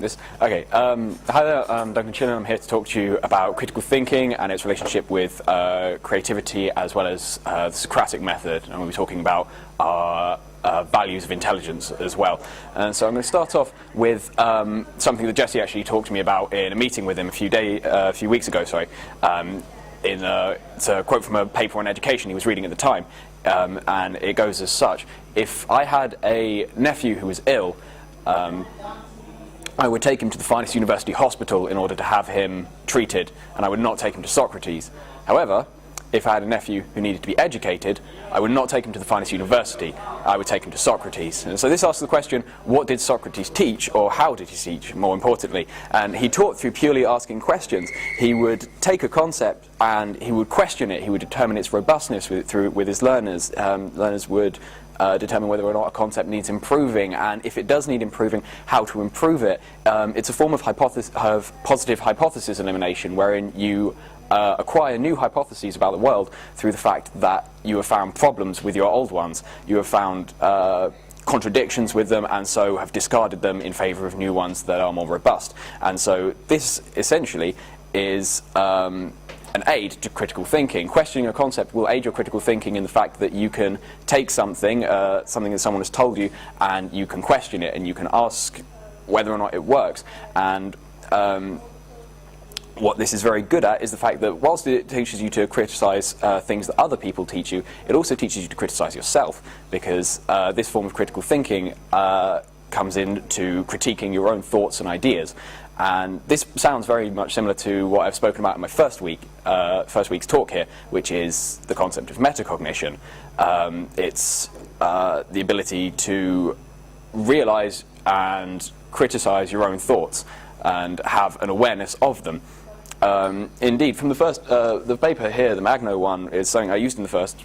This okay. Hi there, Duncan Chillen. I'm here to talk to you about critical thinking and its relationship with creativity, as well as the Socratic method. And we'll be talking about values of intelligence as well. And so I'm going to start off with something that Jesse actually talked to me about in a meeting with him a few weeks ago. Sorry. It's a quote from a paper on education he was reading at the time, and it goes as such: if I had a nephew who was ill, I would take him to the finest university hospital in order to have him treated, and I would not take him to Socrates. However, if I had a nephew who needed to be educated, I would not take him to the finest university, I would take him to Socrates. And so this asks the question, what did Socrates teach, or how did he teach, more importantly? And he taught through purely asking questions. He would take a concept and he would question it, he would determine its robustness with his learners. Learners would determine whether or not a concept needs improving, and if it does need improving, how to improve it. It's a form of positive hypothesis elimination, wherein you acquire new hypotheses about the world through the fact that you have found problems with your old ones. You have found contradictions with them, and so have discarded them in favor of new ones that are more robust. And so this essentially is an aid to critical thinking. Questioning a concept will aid your critical thinking in the fact that you can take something that someone has told you, and you can question it, and you can ask whether or not it works. And what this is very good at is the fact that whilst it teaches you to criticize things that other people teach you, it also teaches you to criticize yourself, because this form of critical thinking comes into critiquing your own thoughts and ideas. And this sounds very much similar to what I've spoken about in my first week's talk here, which is the concept of metacognition. It's the ability to realize and criticize your own thoughts and have an awareness of them. Indeed, from the paper here, the Magno one, is something I used in the first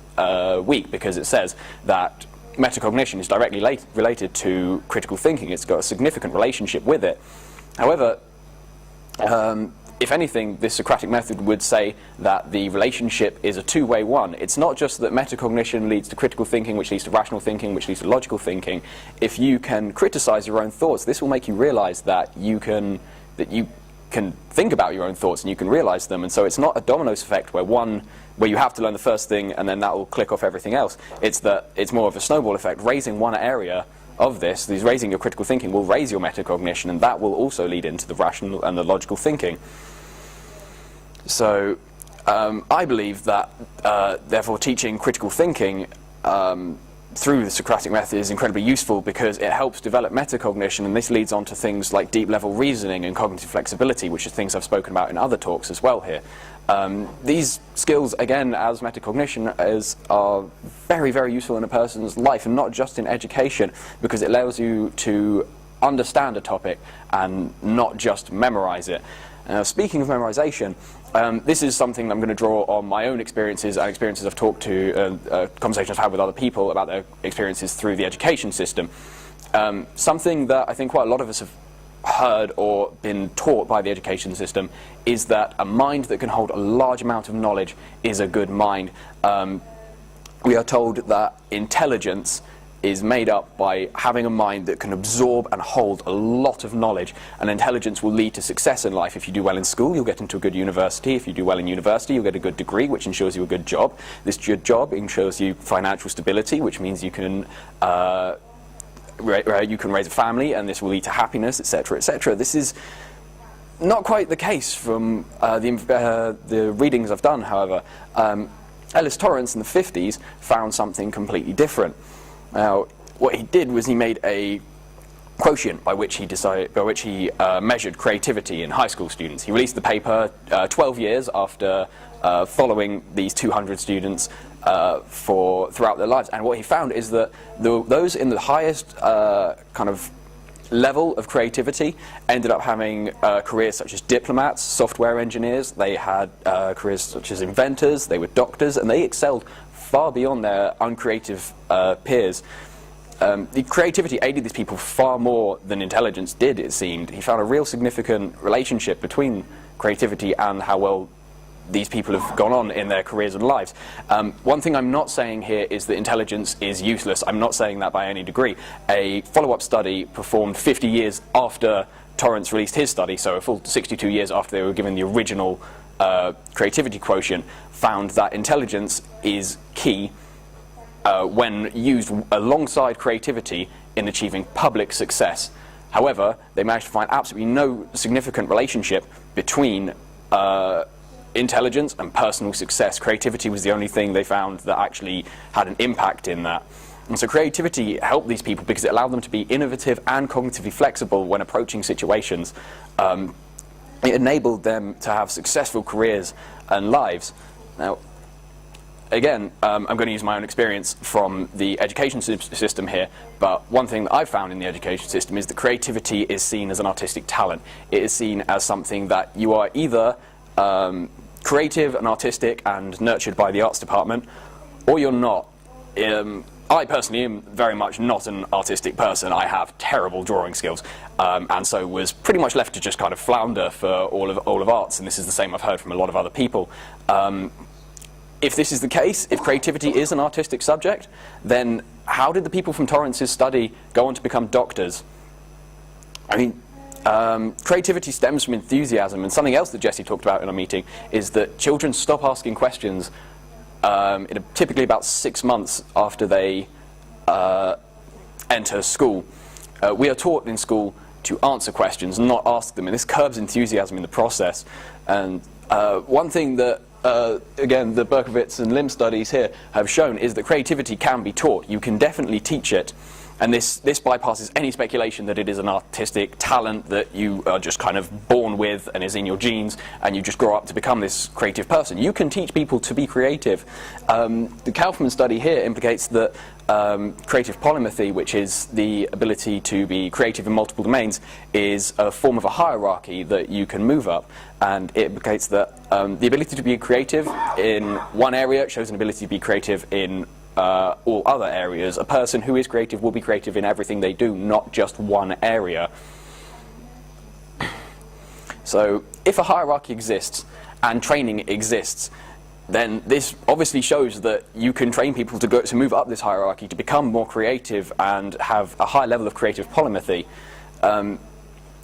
week, because it says that metacognition is directly related to critical thinking. It's got a significant relationship with it. However, if anything, this Socratic method would say that the relationship is a two-way one. It's not just that metacognition leads to critical thinking, which leads to rational thinking, which leads to logical thinking. If you can criticize your own thoughts, this will make you realize that you can think about your own thoughts and you can realize them. And so it's not a dominoes effect where you have to learn the first thing and then that will click off everything else. It's more of a snowball effect. Raising one area of this, raising your critical thinking, will raise your metacognition, and that will also lead into the rational and the logical thinking. So I believe that therefore teaching critical thinking through the Socratic method is incredibly useful, because it helps develop metacognition, and this leads on to things like deep level reasoning and cognitive flexibility, which are things I've spoken about in other talks as well here. These skills, again, as metacognition, are very, very useful in a person's life, and not just in education, because it allows you to understand a topic and not just memorize it. Speaking of memorization, this is something I'm going to draw on my own experiences and experiences I've talked to, conversations I've had with other people about their experiences through the education system. Something that I think quite a lot of us have heard or been taught by the education system is that a mind that can hold a large amount of knowledge is a good mind. We are told that intelligence is made up by having a mind that can absorb and hold a lot of knowledge, and intelligence will lead to success in life. If you do well in school, you'll get into a good university. If you do well in university, you'll get a good degree, which ensures you a good job. This good job ensures you financial stability, which means you can raise a family, and this will lead to happiness, etc., etc. This is not quite the case from the readings I've done, however. Ellis Torrance in the 50s found something completely different. Now, what he did was he made a quotient by which he measured creativity in high school students. He released the paper 12 years after following these 200 students throughout their lives, and what he found is that those in the highest kind of level of creativity ended up having careers such as diplomats, software engineers. They had careers such as inventors, they were doctors, and they excelled far beyond their uncreative peers. The creativity aided these people far more than intelligence did, it seemed. He found a real significant relationship between creativity and how well these people have gone on in their careers and lives. One thing I'm not saying here is that intelligence is useless. I'm not saying that by any degree. A follow-up study performed 50 years after Torrance released his study, so a full 62 years after they were given the original creativity quotient, found that intelligence is key when used alongside creativity in achieving public success. However, they managed to find absolutely no significant relationship between intelligence and personal success. Creativity was the only thing they found that actually had an impact in that. And so creativity helped these people because it allowed them to be innovative and cognitively flexible when approaching situations. It enabled them to have successful careers and lives. Now, again, I'm going to use my own experience from the education system here, but one thing that I've found in the education system is that creativity is seen as an artistic talent. It is seen as something that you are either creative and artistic and nurtured by the arts department, or you're not. I personally am very much not an artistic person. I have terrible drawing skills, and so was pretty much left to just kind of flounder for all of arts, and this is the same I've heard from a lot of other people. If this is the case, if creativity is an artistic subject, then how did the people from Torrance's study go on to become doctors? I mean, creativity stems from enthusiasm, and something else that Jesse talked about in our meeting is that children stop asking questions typically about 6 months after they enter school. We are taught in school to answer questions, not ask them, and this curbs enthusiasm in the process. And one thing that again, the Berkowitz and Lim studies here have shown is that creativity can be taught. You can definitely teach it. And this bypasses any speculation that it is an artistic talent that you are just kind of born with and is in your genes, and you just grow up to become this creative person. You can teach people to be creative. The Kaufman study here implicates that creative polymathy, which is the ability to be creative in multiple domains, is a form of a hierarchy that you can move up. And it implicates that the ability to be creative in one area shows an ability to be creative in all other areas. A person who is creative will be creative in everything they do, not just one area. So if a hierarchy exists and training exists, then this obviously shows that you can train people to move up this hierarchy, to become more creative and have a high level of creative polymathy.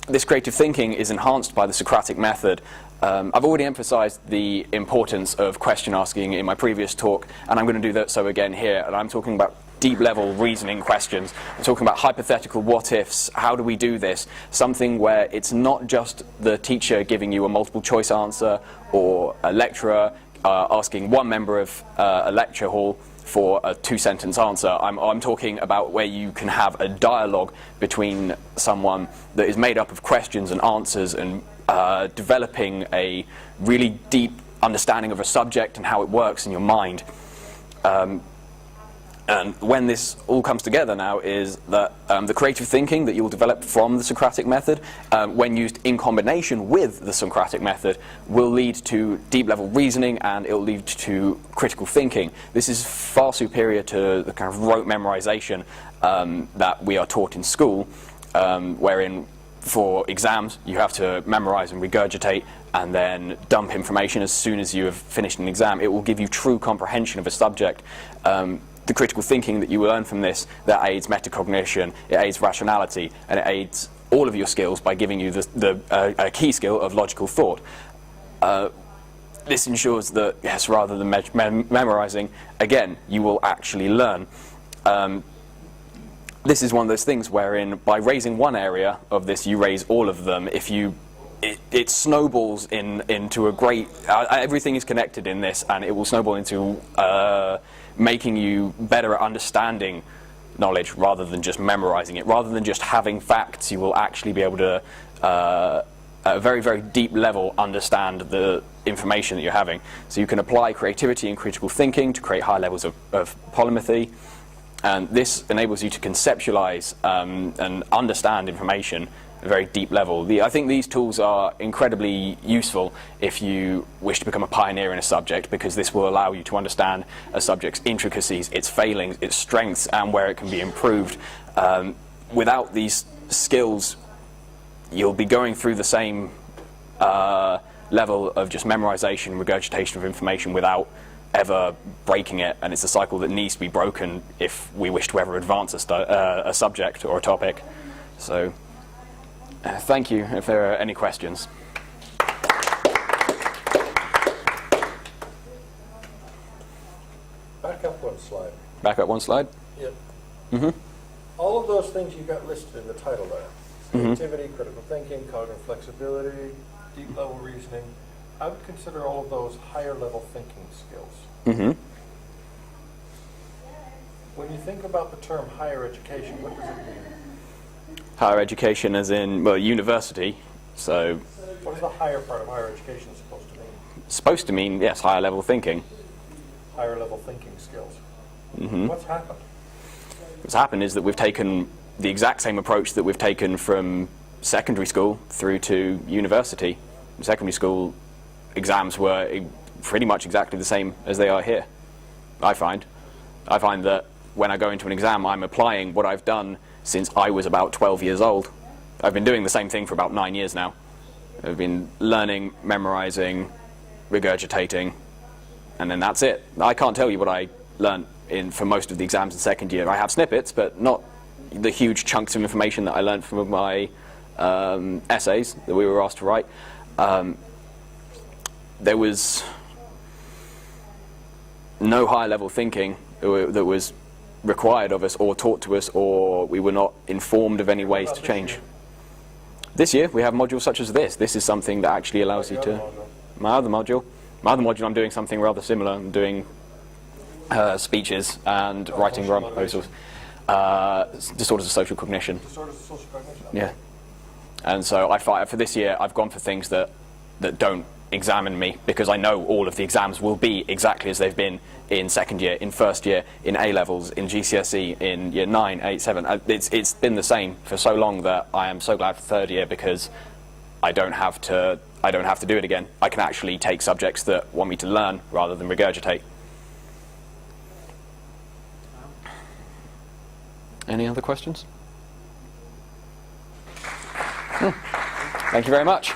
This creative thinking is enhanced by the Socratic method. I've already emphasized the importance of question asking in my previous talk, and I'm going to do that so again here. And I'm talking about deep level reasoning questions. I'm talking about hypothetical what ifs. How do we do this? Something where it's not just the teacher giving you a multiple choice answer, or a lecturer asking one member of a lecture hall for a 2-sentence answer. I'm talking about where you can have a dialogue between someone that is made up of questions and answers, and developing a really deep understanding of a subject and how it works in your mind. And when this all comes together now is that the creative thinking that you will develop from the Socratic method, when used in combination with the Socratic method, will lead to deep level reasoning, and it will lead to critical thinking. This is far superior to the kind of rote memorization that we are taught in school, wherein for exams you have to memorize and regurgitate and then dump information as soon as you have finished an exam. It will give you true comprehension of a subject. The critical thinking that you will learn from this, that aids metacognition, it aids rationality, and it aids all of your skills by giving you a key skill of logical thought. This ensures that, yes, rather than memorizing, again, you will actually learn. This is one of those things wherein by raising one area of this, you raise all of them. If it snowballs into a great, everything is connected in this, and it will snowball into making you better at understanding knowledge rather than just memorizing it. Rather than just having facts, you will actually be able to, at a very, very deep level, understand the information that you're having. So you can apply creativity and critical thinking to create high levels of polymathy, and this enables you to conceptualize and understand information at a very deep level. I think these tools are incredibly useful if you wish to become a pioneer in a subject, because this will allow you to understand a subject's intricacies, its failings, its strengths, and where it can be improved. Without these skills, you'll be going through the same level of just memorization, regurgitation of information without ever breaking it, and it's a cycle that needs to be broken if we wish to ever advance a subject or a topic. So Thank you. If there are any questions. Back up one slide. Back up one slide. Yep. Mm-hmm. All of those things you got listed in the title there, creativity, critical thinking, cognitive flexibility, deep level reasoning, I would consider all of those higher level thinking skills. Mm-hmm. When you think about the term higher education, what does it mean? Higher education as in, well, university. So What is the higher part of higher education supposed to mean? supposed to mean, yes, higher level thinking. Higher level thinking skills. Mm-hmm. What's happened? What's happened is that we've taken the exact same approach that we've taken from secondary school through to university. In secondary school, exams were pretty much exactly the same as they are here, I find. I find that when I go into an exam, I'm applying what I've done since I was about 12 years old. I've been doing the same thing for about 9 years now. I've been learning, memorizing, regurgitating, and then that's it. I can't tell you what I learned for most of the exams in second year. I have snippets, but not the huge chunks of information that I learned from my essays that we were asked to write. There was no higher level thinking that was required of us or taught to us, or we were not informed of any ways to change. This year we have modules such as this. This is something that actually allows you to... My other module, I'm doing something rather similar. I'm doing speeches and writing proposals. Disorders of social cognition. Disorders of social cognition? Yeah. And so for this year, I've gone for things that don't examine me, because I know all of the exams will be exactly as they've been in second year, in first year, in A-levels, in GCSE, in year 9, 8, 7. It's been the same for so long that I am so glad for third year, because I don't have to do it again. I can actually take subjects that want me to learn rather than regurgitate. Any other questions? Thank you very much.